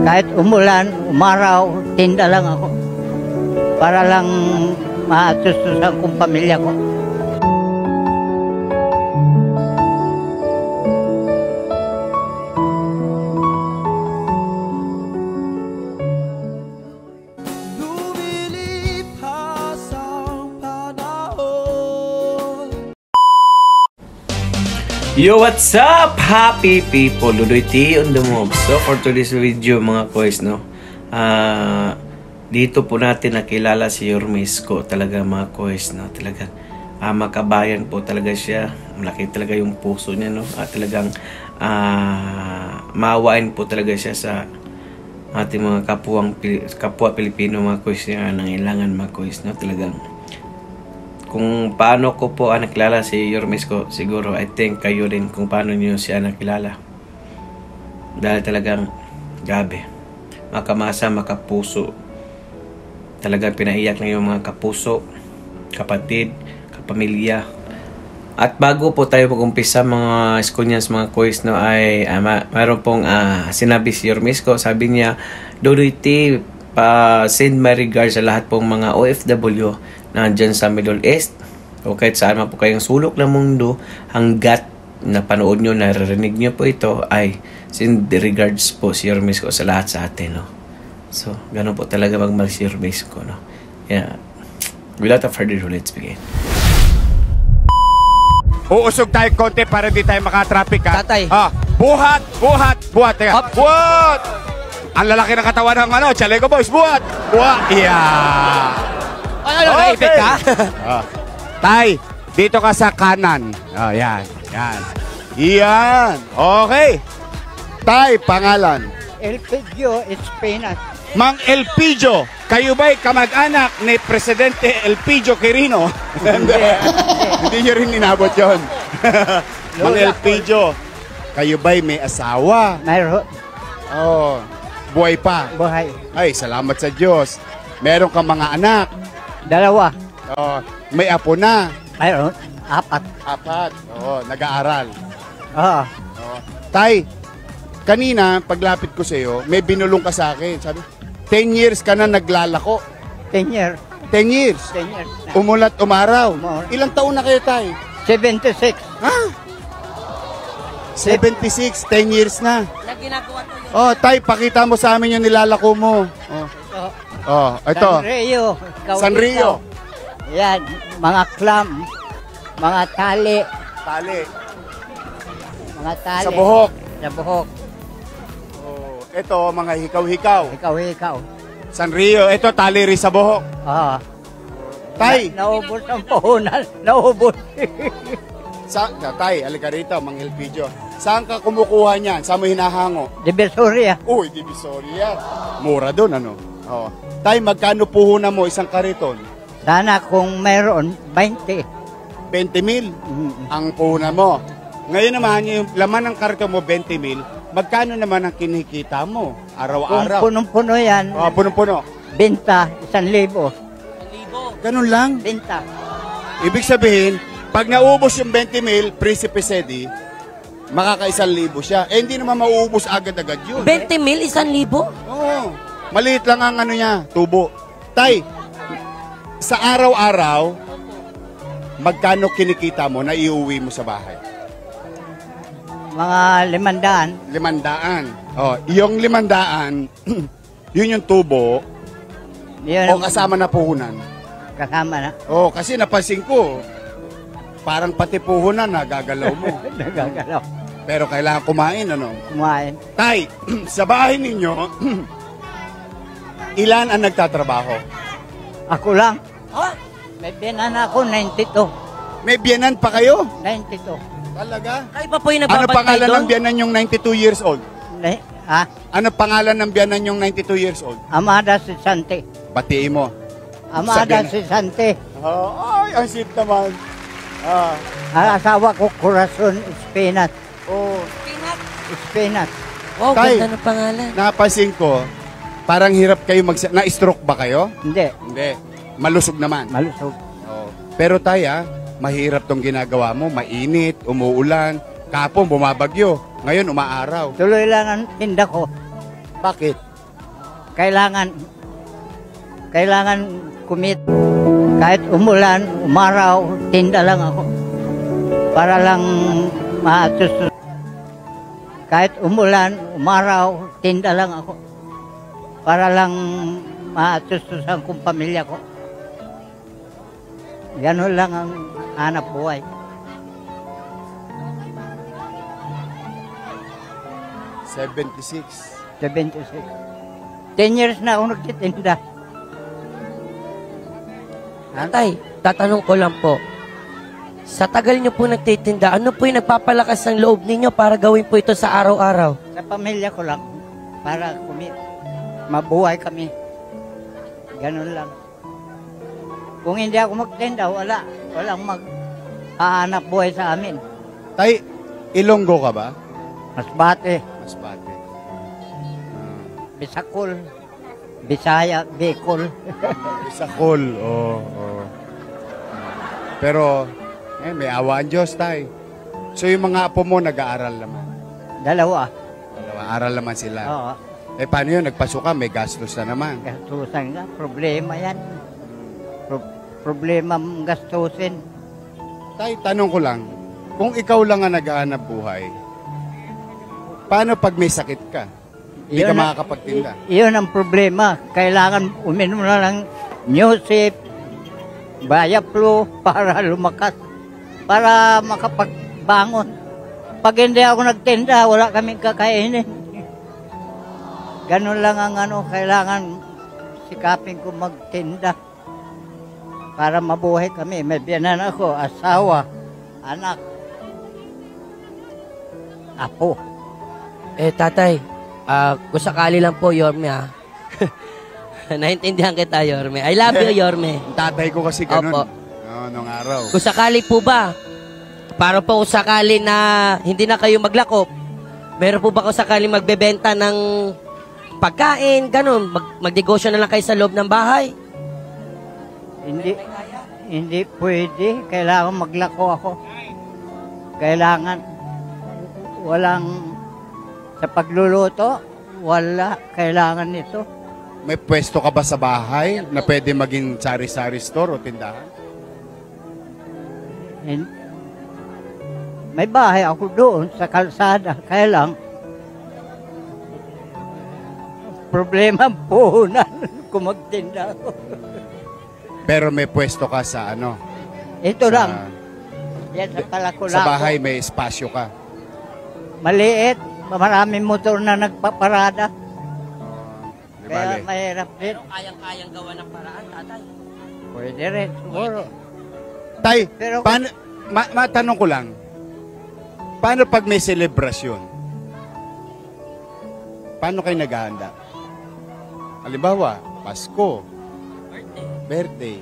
Kahit umulan, umaraw, tinda lang ako. Para lang maasustusan kong pamilya ko. Yo, what's up, happy people? Ludoy T on the move. So, for today's video, mga kois, no? Dito po natin nakilala si Yormisco. Talaga, mga kois, no? Talaga, makabayan po talaga siya. Malaki talaga yung puso niya, no? Talagang, maawain po talaga siya sa ating mga kapwa Pilipino, mga kois, na nangailangan, mga kois, no? Talagang, kung paano ko po nakilala si Yormisco, siguro I think kayo din kung paano niyo siya nakilala. Dahil talagang gabi, makamasa, makapuso. Talagang pinaiyak na yung mga kapuso, kapatid, kapamilya. At bago po tayo mag-umpisa mga Esconians, mga kois, no, ay mayroon pong sinabi si Yormisco. Sabi niya, Ludoy T, send my regards sa lahat pong mga OFW nandyan sa Middle East o kahit saan man po kayong sulok ng mundo, hanggat napanood nyo, naririnig nyo po ito, ay send the regards po si Yormisco sa lahat sa atin, no? So, ganun po talaga magmahal si Yormisco, no? Yeah. Without a further ado, let's begin. Uusog tayo konti para di tayo makatraffic, ha? Tatay. Buhat! Teka. Buhat! Ang lalaki ng katawan ng Chaleco Boys, buhat! Buhat! Yeah! Naipit ka? Tay, dito ka sa kanan. Yan. Okay. Tay, pangalan? Elpidio Espinas. Mang Elpidio, kayo ba'y kamag-anak ni Presidente Elpidio Quirino? Hindi nyo rin inabot yun. Mang Elpidio, kayo ba'y may asawa? Mayroon. Buhay pa? Buhay. Ay, salamat sa Diyos. Meron kang mga anak? 2. May apo na? Mayroon. 4. Nag-aaral. Tay, kanina, paglapit ko sa iyo, may binulong ka sa akin. Sabi, 10 years ka na naglalako. 10 years. 10 years? 10 years na. Umulat, umaraw. Umulat. Ilang taon na kayo, Tay? 76. 76, 10 years na. Tay, pakita mo sa amin yung nilalako mo. Ito. Sanrio. Yan, mga clam, mga tali. Mga tali. Sa buhok. Sa buhok. Ito, mga hikaw-hikaw. Hikaw. Sanrio, ito tali rin sa buhok. Tay. Naubos ang puhunan. Naubos. Tay, alika rito, Mang Elpidio. Saan ka kumukuha niyan? Saan mo hinahango? Divisoria. Uy, Divisoria. Mura doon, ano? Tay, magkano puhunan mo isang kariton? Sana kung mayroon, 20. 20,000 ang puhunan mo. Ngayon naman, yung laman ng kariton mo, 20,000. Magkano naman ang kinikita mo araw-araw? Kung punong-puno yan, punong-puno. benta, 1,000. Ganun lang? Benta. Ibig sabihin, pag naubos yung 20,000, Prinsipe Sedi, makaka-1,000 siya. Hindi naman mauubos agad-agad yun. 20,000, 1,000? Oo. Maliit lang ang tubo. Tay, sa araw-araw, magkano kinikita mo na iuwi mo sa bahay? Mga 500. 500. Yung 500, yun yung tubo, o kasama na puhunan? Kasama na. Kasi napansin ko, parang pati puhunan nagagalaw mo. Nagagalaw. Pero kailangan kumain, ano? Kumain. Tay, sa bahay ninyo, ilan ang nagtatrabaho? Ako lang. May biyanan ako, 92. May biyanan pa kayo? 92. Talaga? Kayo pa po yung Ano nababantay pangalan doon? ng biyanan yung 92 years old? Ano pangalan ng biyanan yung 92 years old? Amada Sisante. Batiin mo. Amada Sisante. Ay, ang sweet naman. Ang asawa ko, Corazon Espinas. Espinas. Wow, Tay, ganda ng pangalan. Napansin ko, parang hirap kayo na-stroke ba kayo? Hindi. Malusog naman. Malusog. Pero Tay, mahirap tong ginagawa mo. Mainit, umuulan, kapon bumabagyo. Ngayon umaaraw. Tuloy lang ang tinda ko. Bakit? kailangan kumit. Kahit umulan, umaraw, tinda lang ako. Para lang maatustos. Kahit umulan, umaraw, tinda lang ako. Para lang maatustusan kong pamilya ko. Ganun lang ang hanap buhay. 76. 76. 10 years na ako nagtitinda. Tatay, tatanong ko lang po. Sa tagal niyo po nagtitinda, ano po yung nagpapalakas ng loob ninyo para gawin po ito sa araw-araw? Sa pamilya ko lang. Para mabuhay kami. Ganun lang. Kung hindi ako magtinda, walang mag-aanap buhay sa amin. Tay, Ilonggo ka ba? Masbate, Masbate. Bisakol, Bisaya, Bicol. Sakol, oo. Pero, may awa ang Diyos, tay. So, yung mga apo mo, nag-aaral naman. Dalawa. Aral naman sila. Oo. Paano yun? Nagpasok ka, may gastos na naman. Gastusan nga. Problema yan. Problema ang gastusin. Tay, tanong ko lang, kung ikaw lang ang naghahanap buhay, paano pag may sakit ka? Hindi ka makakapagtinda. Iyon ang problema. Kailangan uminom na ng Newsip, Bayaplo para lumakas. Para makapagbangon. Pag hindi ako nagtinda, wala kaming kakainin. Ganun lang ang kailangan sikapin ko magtinda. Para mabuhay kami. May biyanan ako, asawa, anak, apo. Tatay, kung sakali lang po, Yorme, ha? Naintindihan kita, Yorme. I love you, Yorme. Ang tatay ko kasi ganun. Opo. Nung araw. Kung sakali po ba, para po kung sakali na hindi na kayo maglakop, meron po ba kung sakali magbebenta ng pagkain, ganun, magnegosyo na lang kayo sa loob ng bahay? Hindi pwede. Kailangan maglako ako. Kailangan sa pagluluto, wala. Kailangan nito. May pwesto ka ba sa bahay na pwede maging sari-sari store o tindahan? May bahay ako doon sa kalsada. Kaya lang, problema ang puhunan kung magtinda ako. Pero may pwesto ka sa Ito lang. Yan sa Palako-Lako. Sa bahay may espasyo ka. Maliit. Maraming motor na nagpaparada. Di Kaya bale. mahirap din. Kayang-kayang gawa ng paraan, tatay. Pwede rin, siguro. Tay, Pero- paano, matanong ko lang, paano pag may selebrasyon? Paano kayo naghahanda? Halimbawa, Pasko, birthday.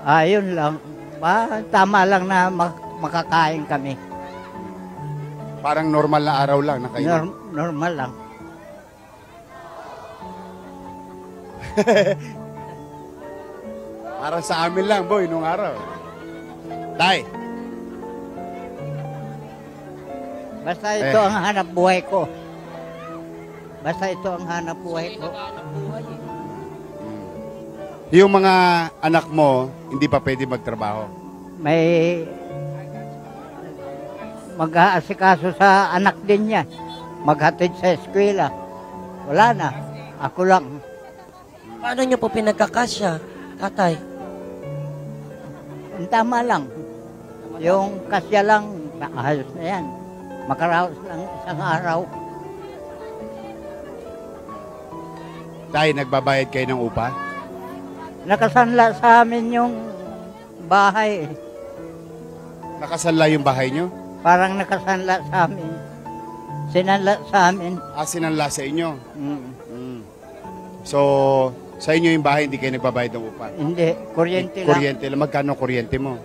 Ayun lang. Tama lang na makakain kami. Parang normal na araw lang na kayo. Normal lang. Parang sa amin lang, boy, nung araw. Tay, Basta ito ang hanap buhay ko. Basta ito ang hanap buhay ko. yung mga anak mo, hindi pa pwede magtrabaho. May mag-aasikaso sa anak din niya. Maghatid sa eskwela. Wala na. Ako lang. Paano nyo po pinagkakasya, tatay? Tama lang. Yung kasya lang, ayos na yan. Makaraos lang isang araw. Tay, nagbabayad kayo ng upa? Nakasanla sa amin yung bahay. Nakasanla yung bahay nyo? Parang nakasanla sa amin. Sinanla sa amin. Sinanla sa inyo? Mm. So, sa inyo yung bahay, hindi kayo nagbabayad ng upa? Hindi, kuryente lang. Kuryente lang. Magkano kuryente mo?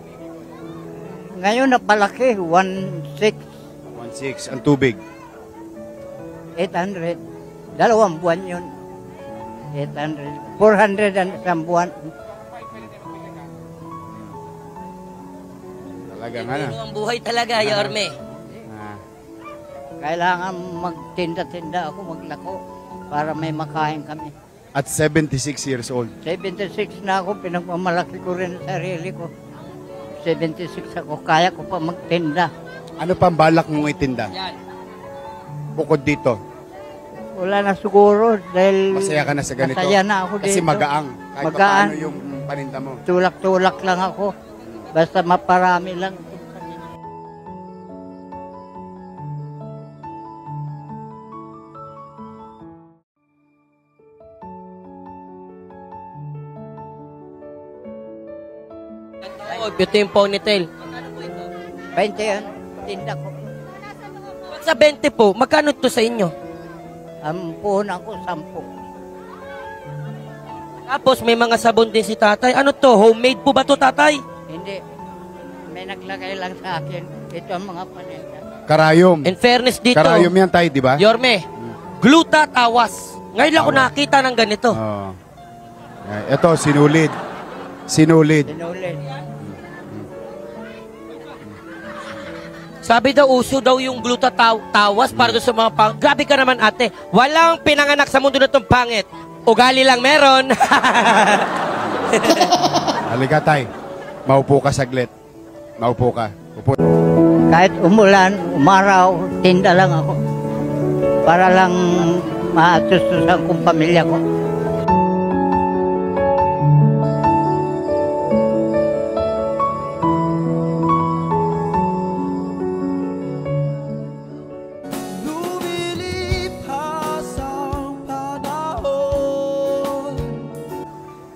Ngayon napalaki, 1,600, 1.6. Ang tubig? 800. 2 buwan yun. 800. 400 ang isang buwan. Talaga nga na. Ano ang buhay talaga, Yorme? Ah. Kailangan magtinda-tinda ako, maglako. para may makain kami. At 76 years old. 76 na ako, pinagmamalaki ko rin ang sarili ko. 76 ako, kaya ko pa magtinda. Ano pang balak mong itinda? Yan. Bukod dito. Wala na siguro dahil Masaya ka na sa ganito? masaya na ako dito. Kasi magaang. Kahit Magaan. paano yung paninda mo. Tulak-tulak lang ako. Basta maparami lang. Oh, beauty yung ponytail. 20 yan, tinda ko. Sa 20 po, magkano to sa inyo? Ang puhunan ko, 10. Tapos may mga sabon din si tatay. Ano to? Homemade po ba to, tatay? Hindi. May naglagay lang sa akin. Ito ang mga paninda. Karayom. In fairness dito, Karayom yan tayo, di ba? Yorme, gluta tawas. Ngayon lang ako Tawas. nakita ng ganito. Oo. Ito, sinulid. Sinulid. Sinulit. Sabi daw, uso daw yung gluta tawas para doon sa mga Grabe ka naman, ate. Walang pinanganak sa mundo na itong pangit. Ugali lang meron. Halika, tay. Maupo ka saglit. Maupo ka. Upo. Kahit umulan, umaraw, tinda lang ako. Para lang maatustusan kong pamilya ko.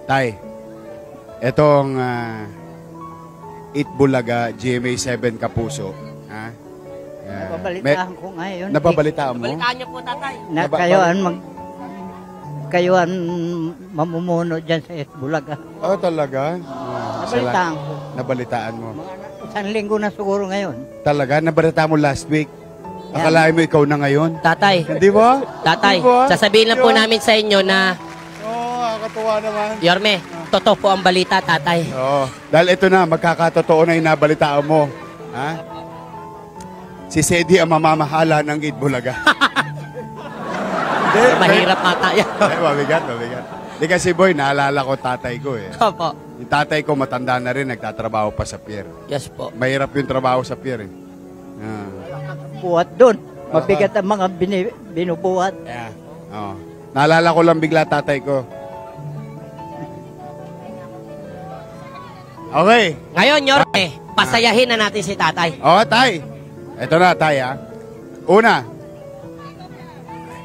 Tay, etong Itbulaga GMA7 Kapuso. Ha? Nababalitaan ko ngayon. Nababalitaan mo? Balitaan niyo po, tatay. Na kayo ang mamumuno dyan sa Itbulaga. Oh, talaga? Nabalitaan ko. Nabalitaan mo. Isang linggo na siguro ngayon. Talaga? Nabalitaan mo last week? Akalain mo ikaw na ngayon? Tatay, Di ba? tatay, Di ba? sasabihin lang po Di ba? namin sa inyo na, Nakakatuwa naman. Yorme, totoo po ang balita, tatay. Oo. Dahil ito na, magkakatotoo na yung nabalitaan mo. Ha? Si Sedi ang mamamahala ng Itbulaga. Mahirap ata yan. Ay, mabigat. Di kasi boy, naalala ko tatay ko eh. Opo. Yung tatay ko matanda na rin, nagtatrabaho pa sa pier. Yes po. Mahirap yung trabaho sa pier eh. Ah. Buhat doon. Mabigat ang mga binubuhat. Yeah. Oh. Naalala ko lang bigla tatay ko. Okay. Ngayon, Yorme, pasayahin na natin si tatay. Oh, tay. Ito na, tay ha. Una.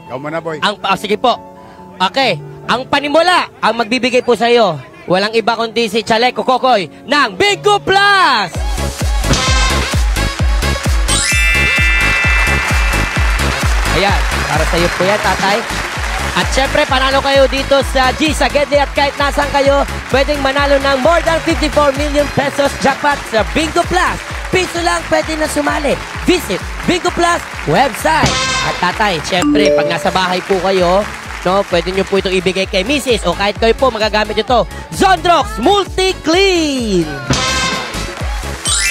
Ikaw muna, boy. Sige po. Okay. Ang panimula, ang magbibigay po sa iyo, walang iba kundi si Chaleco Kokoy ng Bingo Plus! Ayan, para sa iyo po yan, tatay. At syempre, panalo kayo dito sa G sa Gedli at kahit nasan kayo, pwedeng manalo ng more than 54 million pesos jackpot sa Bingo Plus. Piso lang pwede na sumali. Visit Bingo Plus website. At tatay, syempre, pag nasa bahay po kayo, no, pwede nyo po itong ibigay kay Mrs. o kahit kayo po magagamit ito. Zondrox Multi-Clean.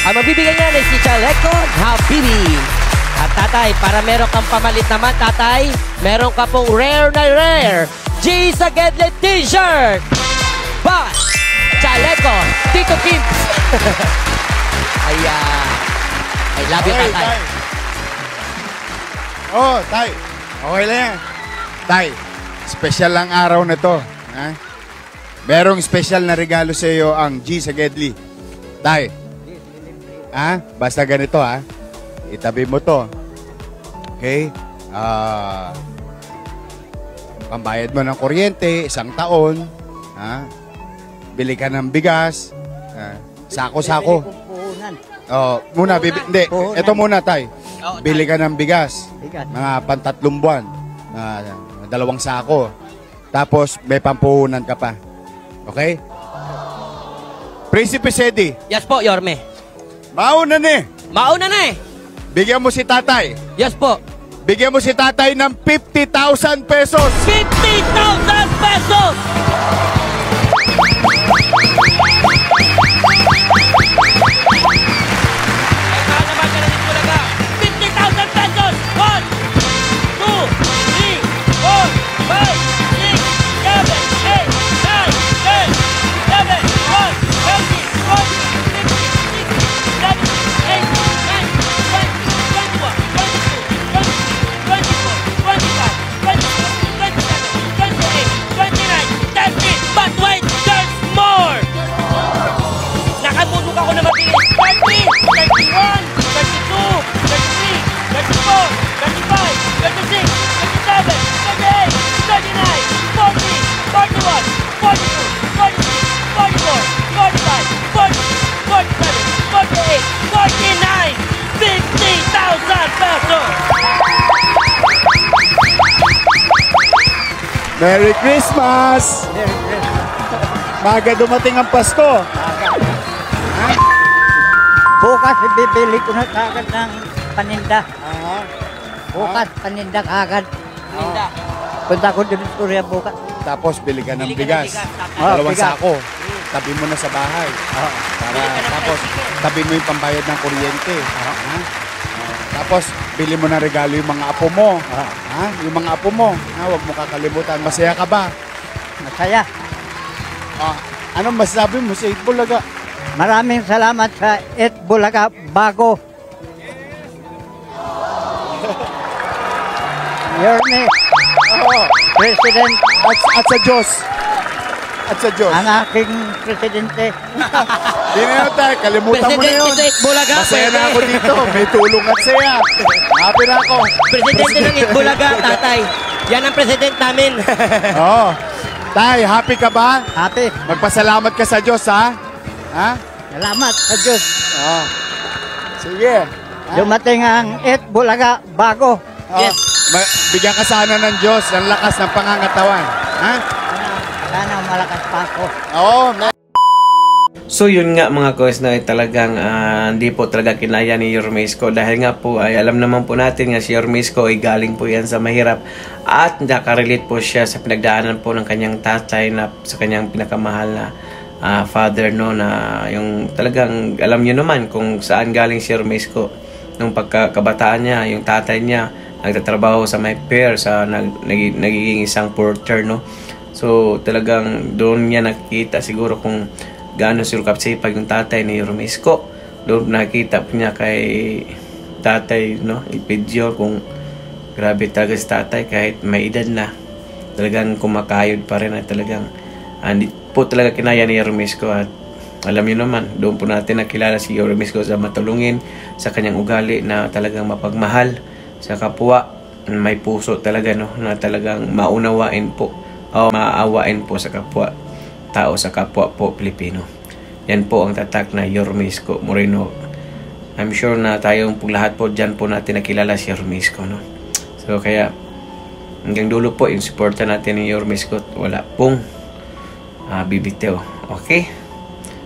Ang magbibigay niyan ay si Chaleco Habibi. At tatay, para meron kang pamalit naman, tatay, meron ka pong rare na rare G sa Gedli t-shirt. But, Chaleco, Tito Kim's. Ayan. I love you, Okay, tatay. tay. Oh, tay. Okay lang yan. Tay, special lang araw na to. Ha? Merong special na regalo sa iyo ang G sa Gedli. Tay. Ha? Basta ganito ha. Itabi mo to. Okay? Pambayad mo ng kuryente, 1 taon. Ha? Bili ka ng bigas. Sako-sako. Bibili kong puhunan. Oh, muna, hindi. Puhunan. Ito muna, tay. Oo, Bili ka ng bigas. Bigas. Mga 3 buwan. 2 sako. Tapos, may pampuhunan ka pa. Okay? Prinsipe Sedi, Yes po, Yorme. mauna na eh. Mauna na eh. Bigyan mo si tatay. Yes po. Bigyan mo si tatay ng 50,000 pesos. 50,000 pesos! Ay, naman ka na din talaga. 50,000 pesos! 1, 2, 3, 4, 5, Merry Christmas! Maga dumating ang Pasko. Bukas bibili ko na kagad ng paninda. Bukas paninda kagad. Linda. Punta ko din sa Korea bukas. Tapos bili ka ng Bili ka ng bigas. bigas, tatay. Dalawang Bigas. sako. Tabi mo na sa bahay. Para, tapos tabi mo yung pambayad ng kuryente. Ha? Tapos bili mo na regalo yung mga apo mo. Ha? Yung mga apo mo. Ha? Huwag mo kakalimutan. Masaya ka ba? Masaya. Anong masasabi mo sa Itbulaga? Maraming salamat sa Itbulaga Bago. Yorme, President, At sa Diyos. At sa Diyos. ang aking presidente. Di na yun tayo. Kalimutan mo na yun. Presidente sa Itbulaga. Masaya na pwede. ako dito. May tulong at saya. Happy na ako. Presidente ng Itbulaga, tatay. Yan ang president namin. Oo. Tay, happy ka ba? Happy. Magpasalamat ka sa Diyos, ha? Ha? Salamat sa Diyos. Oo. Sige. Dumating ang Itbulaga Bago. Yes. Bigyan ka sana ng Diyos ng lakas ng pangangatawan. Ha? Sana malakas pa ako. Oo. So yun nga mga kois na talagang hindi po talaga kinaya ni Yormesco dahil nga po ay alam naman po natin nga si Yormesco ay galing po yan sa mahirap at nakarelate po siya sa pinagdaanan po ng kanyang tatay na sa kanyang pinakamahal na father no na yung talagang alam niyo naman kung saan galing si Yormesco nung pagkakabataan niya, yung tatay niya nagtatrabaho sa may pier sa nagiging isang porter no. So talagang doon niya nakita siguro kung gaano kapsipag yung tatay ni Yormesco. Doon nakita po niya kay tatay no, ipidyo kung grabe talaga si tatay kahit may edad na. Talagang kumakayod pa rin at talagang hindi po talaga kinaya ni Yormesco at alam niyo naman, doon po natin nakilala si Yormesco sa matulungin, sa kanyang ugali na talagang mapagmahal sa kapwa, may puso talaga no, na talagang maunawain po o maawain po sa kapwa tao, sa kapwa po Pilipino. Yan po ang tatak na Yormesco Moreno. I'm sure na tayong po lahat po dyan po natin nakilala si Yormesco no. So kaya hanggang dulo po yung suporta natin ni Yormesco, wala pong bibitaw. Okay?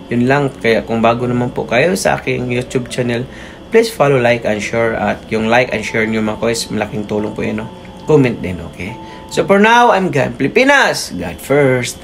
Yun lang. Kaya kung bago naman po kayo sa aking YouTube channel, please follow, like, and share. At yung like and share nyo mga kois, malaking tulong po yun. No? Comment din, okay? So for now, I'm God Pilipinas. God first.